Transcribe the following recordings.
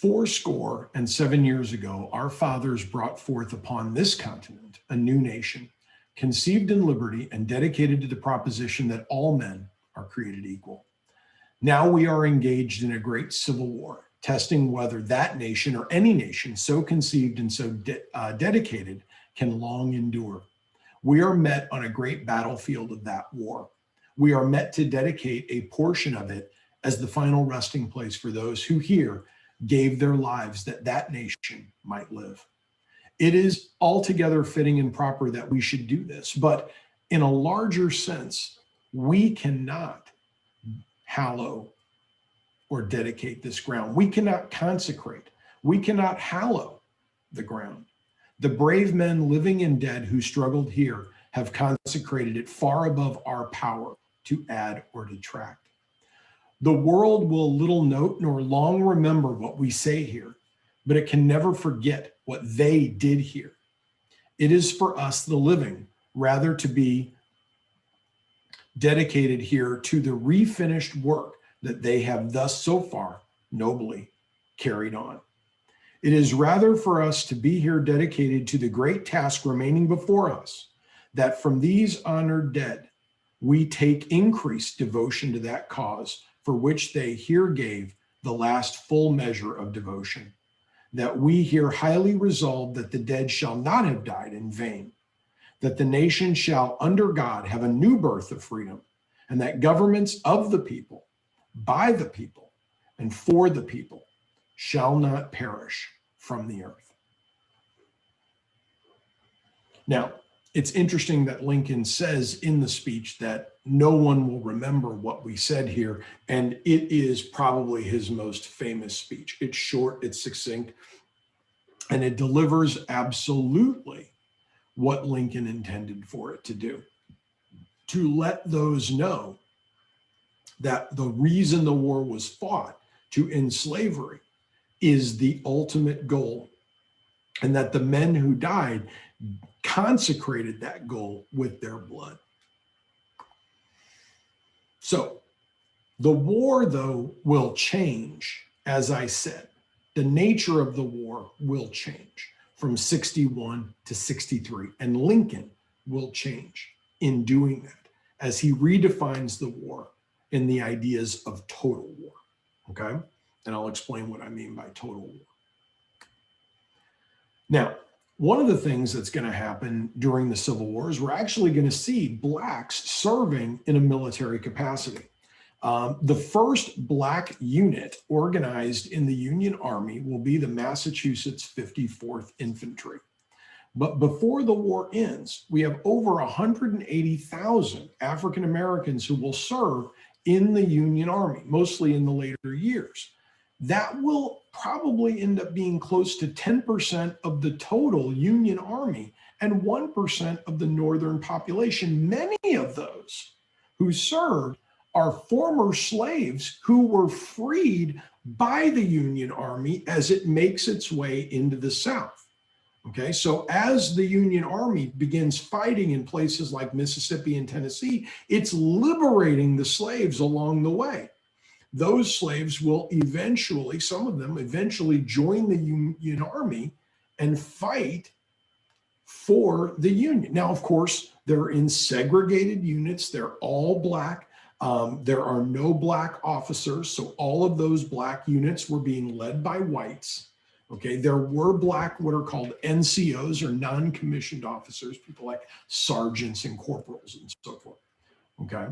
"Fourscore and 7 years ago, our fathers brought forth upon this continent a new nation, conceived in liberty and dedicated to the proposition that all men are created equal. Now we are engaged in a great civil war, testing whether that nation or any nation so conceived and so dedicated can long endure. We are met on a great battlefield of that war. We are met to dedicate a portion of it as the final resting place for those who here gave their lives that that nation might live. It is altogether fitting and proper that we should do this, but in a larger sense, we cannot hallow or dedicate this ground. We cannot consecrate. We cannot hallow the ground. The brave men living and dead who struggled here have consecrated it far above our power to add or detract. The world will little note nor long remember what we say here, but it can never forget what they did here. It is for us, the living, rather to be dedicated here to the refinished work that they have thus so far nobly carried on. It is rather for us to be here dedicated to the great task remaining before us, that from these honored dead, we take increased devotion to that cause for which they here gave the last full measure of devotion, that we here highly resolve that the dead shall not have died in vain, that the nation shall under God have a new birth of freedom, and that governments of the people, by the people, and for the people shall not perish from the earth." Now, it's interesting that Lincoln says in the speech that no one will remember what we said here, and it is probably his most famous speech. It's short, it's succinct, and it delivers absolutely what Lincoln intended for it to do, to let those know that the reason the war was fought to end slavery is the ultimate goal, and that the men who died consecrated that goal with their blood. So the war, though, will change, as I said. The nature of the war will change from 61 to 63, and Lincoln will change in doing that as he redefines the war in the ideas of total war, okay? And I'll explain what I mean by total war. Now, one of the things that's going to happen during the Civil War is we're actually going to see Blacks serving in a military capacity. The first Black unit organized in the Union Army will be the Massachusetts 54th Infantry. But before the war ends, we have over 180,000 African Americans who will serve in the Union Army, mostly in the later years. That will probably end up being close to 10% of the total Union Army and 1% of the Northern population. Many of those who served are former slaves who were freed by the Union Army as it makes its way into the South. Okay, so as the Union Army begins fighting in places like Mississippi and Tennessee, it's liberating the slaves along the way. Those slaves will eventually, some of them eventually join the Union Army and fight for the Union. Now, of course, they're in segregated units. They're all Black. There are no Black officers. So all of those Black units were being led by whites. Okay, there were Black, what are called NCOs or non-commissioned officers, people like sergeants and corporals and so forth. Okay.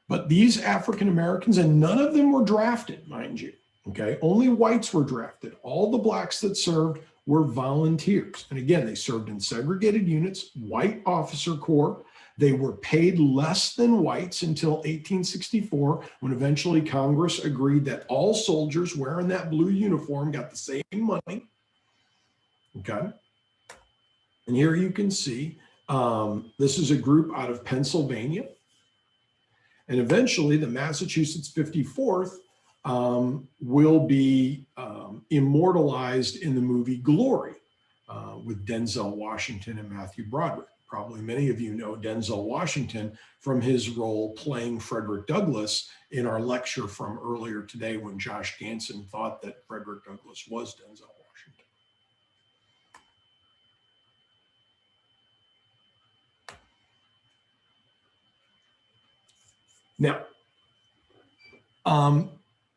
But these African Americans, and none of them were drafted, mind you, okay? Only whites were drafted. All the Blacks that served were volunteers. And again, they served in segregated units, white officer corps. They were paid less than whites until 1864, when eventually Congress agreed that all soldiers wearing that blue uniform got the same money, okay? And here you can see, this is a group out of Pennsylvania. And eventually the Massachusetts 54th will be immortalized in the movie Glory with Denzel Washington and Matthew Broderick. probably many of you know Denzel Washington from his role playing Frederick Douglass in our lecture from earlier today when Josh Ganson thought that Frederick Douglass was Denzel Washington. Now,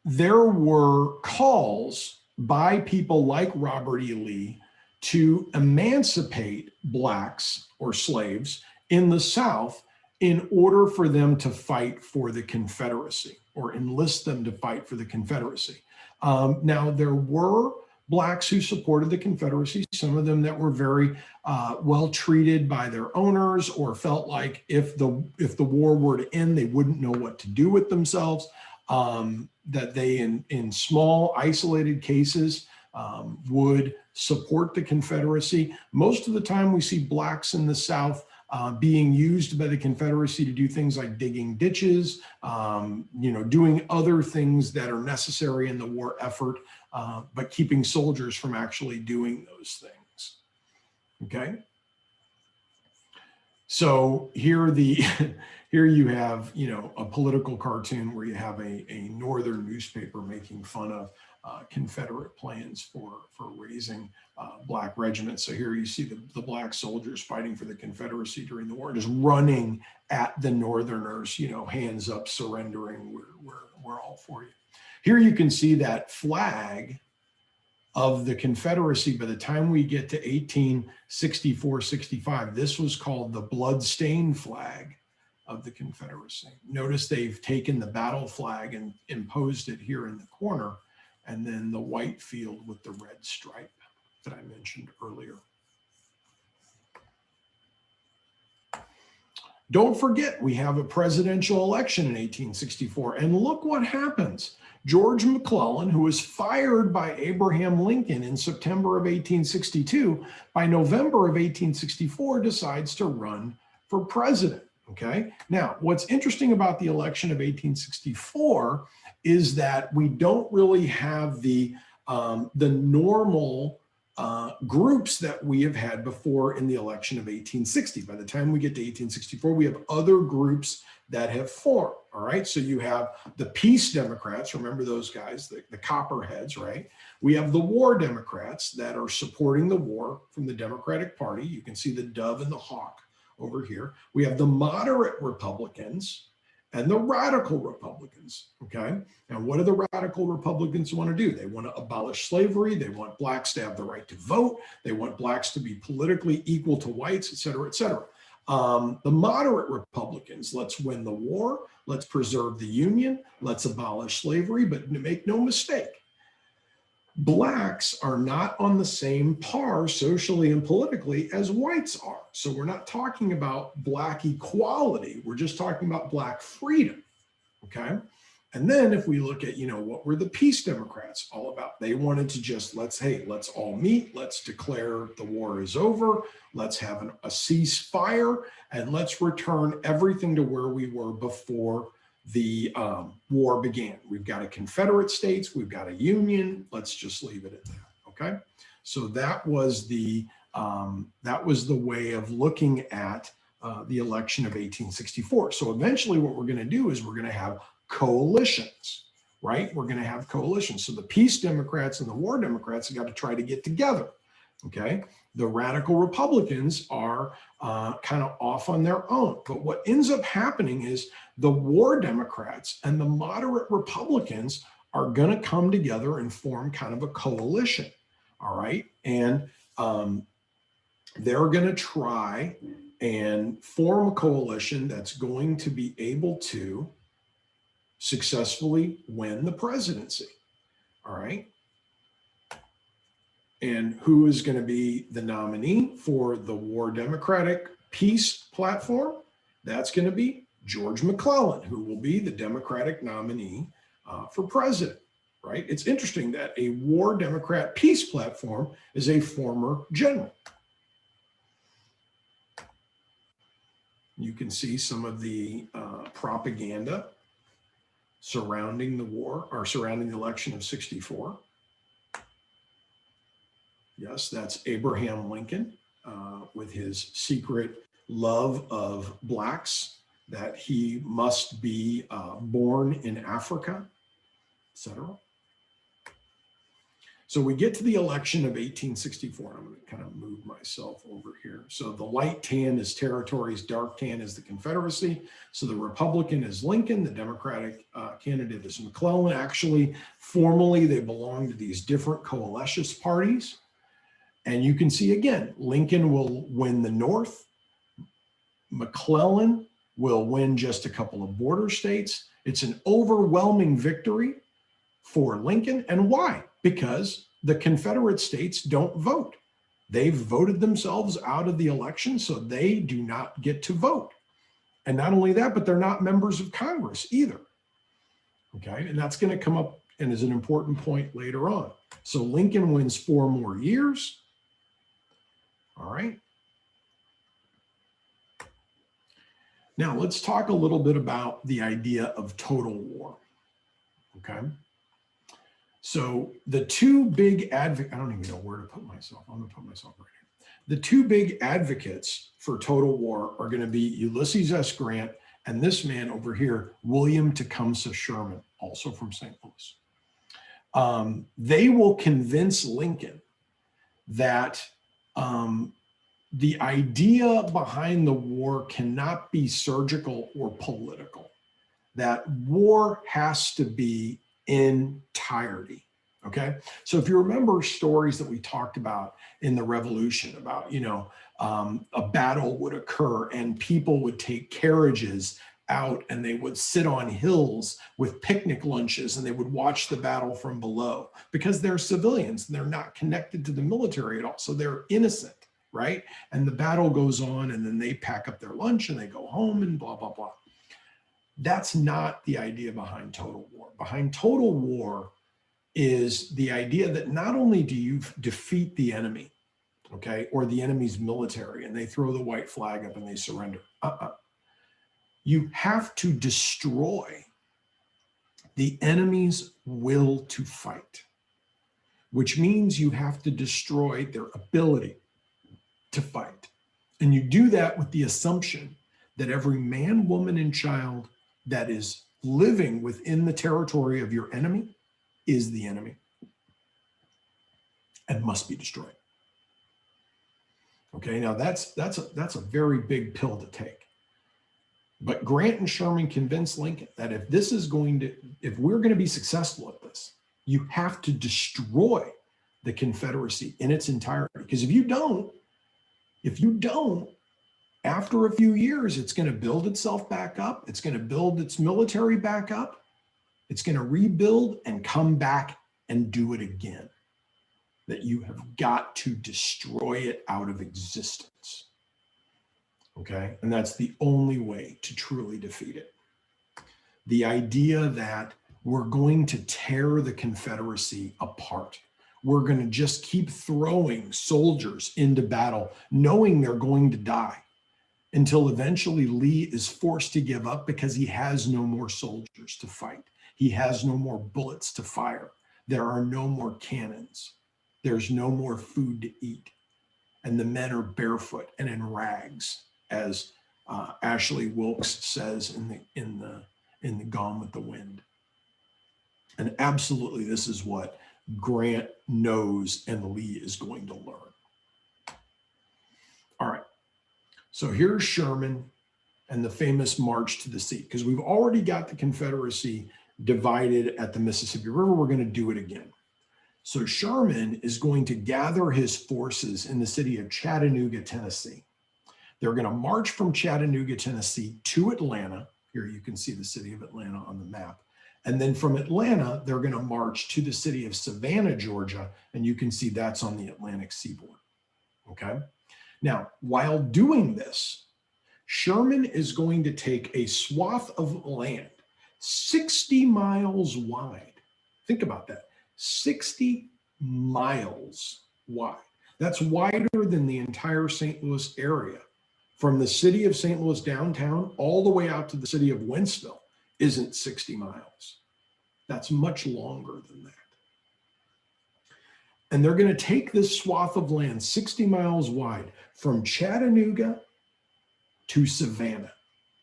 there were calls by people like Robert E. Lee to emancipate blacks or slaves in the South in order for them to fight for the Confederacy or enlist them to fight for the Confederacy. Now, there were blacks who supported the Confederacy, some of them that were very well treated by their owners or felt like if the war were to end, they wouldn't know what to do with themselves. That they, in small, isolated cases, would support the Confederacy. Most of the time, we see blacks in the South being used by the Confederacy to do things like digging ditches, doing other things that are necessary in the war effort, but keeping soldiers from actually doing those things. Okay. So here you have, a political cartoon where you have a northern newspaper making fun of Confederate plans for raising black regiments. So here you see the black soldiers fighting for the Confederacy during the war, just running at the Northerners, hands up, surrendering. We're all for you. Here you can see that flag of the Confederacy. By the time we get to 1864-65, this was called the blood-stained flag of the Confederacy. Notice they've taken the battle flag and imposed it here in the corner, and then the white field with the red stripe that I mentioned earlier. Don't forget, we have a presidential election in 1864, and look what happens. George McClellan, who was fired by Abraham Lincoln in September of 1862, by November of 1864 decides to run for president. Okay. Now, what's interesting about the election of 1864 is that we don't really have the normal groups that we have had before in the election of 1860. By the time we get to 1864, we have other groups that have formed. All right. So you have the Peace Democrats. Remember those guys, the Copperheads, right? We have the War Democrats that are supporting the war from the Democratic Party. You can see the dove and the hawk over here. We have the moderate Republicans and the radical Republicans. Okay. And what do the radical Republicans want to do? They want to abolish slavery. They want blacks to have the right to vote. They want blacks to be politically equal to whites, et cetera, et cetera. The moderate Republicans, let's win the war, let's preserve the Union, let's abolish slavery, but make no mistake, blacks are not on the same par socially and politically as whites are. So we're not talking about black equality, we're just talking about black freedom, okay? And then if we look at, what were the Peace Democrats all about? They wanted to just, let's all meet, let's declare the war is over, let's have a ceasefire, and let's return everything to where we were before the war began. We've got a Confederate States, we've got a Union, let's just leave it at that, okay? So that was the way of looking at the election of 1864. So eventually what we're gonna do is we're gonna have coalitions, right? We're going to have coalitions. So the Peace Democrats and the War Democrats have got to try to get together, okay? The radical Republicans are kind of off on their own. But what ends up happening is the War Democrats and the moderate Republicans are going to come together and form kind of a coalition, all right? And they're going to try and form a coalition that's going to be able to successfully win the presidency, all right? And who is going to be the nominee for the War Democratic Peace platform? That's going to be George McClellan, who will be the Democratic nominee for president, right? It's interesting that a War Democrat Peace platform is a former general. You can see some of the propaganda surrounding the war or surrounding the election of 64. Yes, that's Abraham Lincoln with his secret love of blacks, that he must be born in Africa, etc. So we get to the election of 1864. I'm going to kind of move myself over here. So the light tan is territories, dark tan is the Confederacy. So the Republican is Lincoln, the Democratic candidate is McClellan. Actually, formally, they belong to these different coalition parties. And you can see again, Lincoln will win the North. McClellan will win just a couple of border states. It's an overwhelming victory for Lincoln. And why? Because the Confederate states don't vote. They've voted themselves out of the election, so they do not get to vote. And not only that, but they're not members of Congress either. Okay, and that's going to come up and is an important point later on. So Lincoln wins 4 more years. All right. Now let's talk a little bit about the idea of total war. Okay. So the two big advocates, I don't even know where to put myself. I'm going to put myself right here. The two big advocates for total war are going to be Ulysses S. Grant and this man over here, William Tecumseh Sherman, also from St. Louis. They will convince Lincoln that the idea behind the war cannot be surgical or political, that war has to be entirety. Okay. So if you remember stories that we talked about in the Revolution about, a battle would occur and people would take carriages out and they would sit on hills with picnic lunches and they would watch the battle from below because they're civilians and they're not connected to the military at all. So they're innocent, right? And the battle goes on and then they pack up their lunch and they go home and blah, blah, blah. That's not the idea behind total war. Behind total war is the idea that not only do you defeat the enemy, okay, or the enemy's military, and they throw the white flag up and they surrender. You have to destroy the enemy's will to fight, which means you have to destroy their ability to fight. And you do that with the assumption that every man, woman, and child that is living within the territory of your enemy is the enemy and must be destroyed. Okay, now that's a very big pill to take. But Grant and Sherman convinced Lincoln that if we're going to be successful at this, you have to destroy the Confederacy in its entirety. Because if you don't, after a few years, it's going to build itself back up. It's going to build its military back up. It's going to rebuild and come back and do it again. That you have got to destroy it out of existence. Okay, and that's the only way to truly defeat it. The idea that we're going to tear the Confederacy apart. We're going to just keep throwing soldiers into battle, knowing they're going to die, until eventually Lee is forced to give up because he has no more soldiers to fight. He has no more bullets to fire. There are no more cannons. There's no more food to eat. And the men are barefoot and in rags, as Ashley Wilkes says in the Gone with the Wind. And absolutely, this is what Grant knows and Lee is going to learn. All right. So here's Sherman and the famous March to the Sea, because we've already got the Confederacy divided at the Mississippi River. We're going to do it again. So Sherman is going to gather his forces in the city of Chattanooga, Tennessee. They're going to march from Chattanooga, Tennessee to Atlanta. Here you can see the city of Atlanta on the map. And then from Atlanta, they're going to march to the city of Savannah, Georgia. And you can see that's on the Atlantic seaboard. Okay. Now, while doing this, Sherman is going to take a swath of land 60 miles wide. Think about that. 60 miles wide. That's wider than the entire St. Louis area. From the city of St. Louis downtown all the way out to the city of Wentzville isn't 60 miles. That's much longer than that. And they're going to take this swath of land 60 miles wide from Chattanooga to Savannah,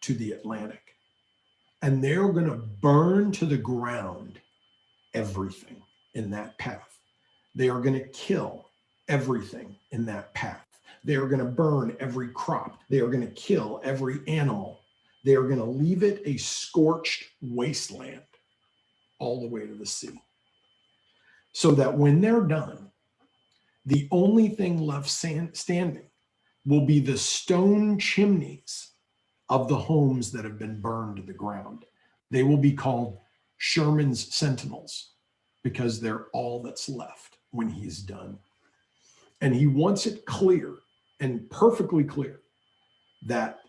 to the Atlantic. And they're going to burn to the ground everything in that path. They are going to kill everything in that path. They are going to burn every crop. They are going to kill every animal. They are going to leave it a scorched wasteland all the way to the sea. So that when they're done, the only thing left standing will be the stone chimneys of the homes that have been burned to the ground. They will be called Sherman's Sentinels because they're all that's left when he's done. And he wants it clear and perfectly clear that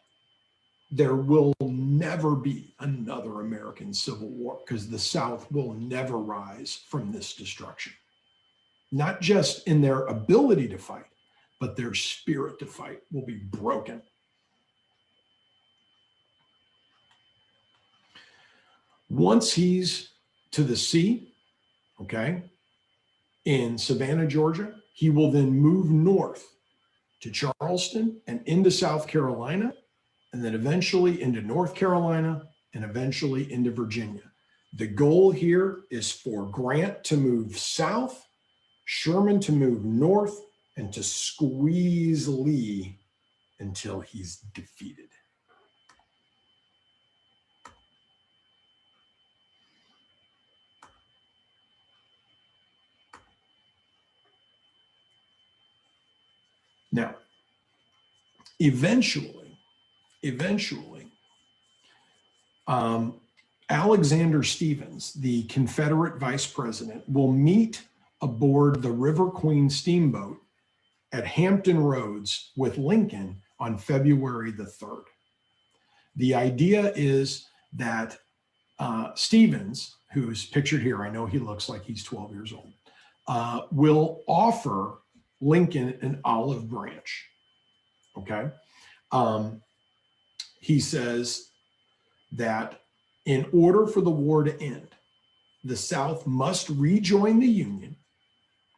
there will never be another American Civil War because the South will never rise from this destruction. Not just in their ability to fight, but their spirit to fight will be broken. Once he's to the sea, okay, in Savannah, Georgia, he will then move north to Charleston and into South Carolina, and then eventually into North Carolina, and eventually into Virginia. The goal here is for Grant to move south, Sherman to move north, and to squeeze Lee until he's defeated. Now, eventually, Alexander Stephens, the Confederate vice president, will meet aboard the River Queen steamboat at Hampton Roads with Lincoln on February the 3rd. The idea is that Stephens, who's pictured here, I know he looks like he's 12 years old, will offer Lincoln an olive branch, okay? He says that in order for the war to end, the South must rejoin the Union,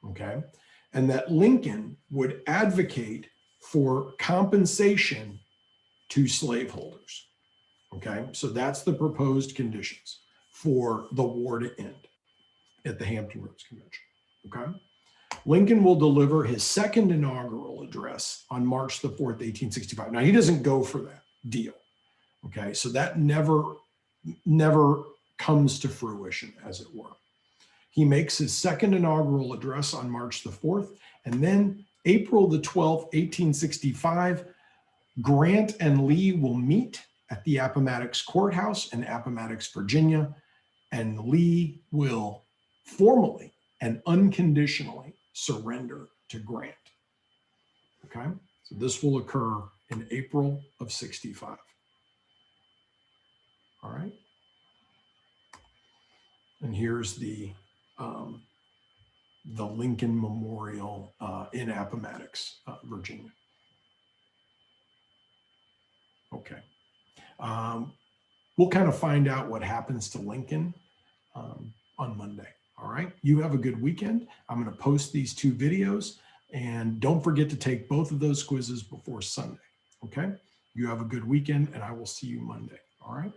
okay? And that Lincoln would advocate for compensation to slaveholders, okay? So that's the proposed conditions for the war to end at the Hampton Roads Convention, okay? Lincoln will deliver his second inaugural address on March the 4th, 1865. Now, he doesn't go for that deal, okay? So that never comes to fruition, as it were. He makes his second inaugural address on March the 4th, and then April the 12th, 1865, Grant and Lee will meet at the Appomattox Courthouse in Appomattox, Virginia, and Lee will formally and unconditionally surrender to Grant. Okay, so this will occur in April of 65. All right. And here's the Lincoln Memorial in Appomattox, Virginia. Okay. We'll kind of find out what happens to Lincoln on Monday. All right. You have a good weekend. I'm going to post these 2 videos, and don't forget to take both of those quizzes before Sunday. Okay. You have a good weekend, and I will see you Monday. All right.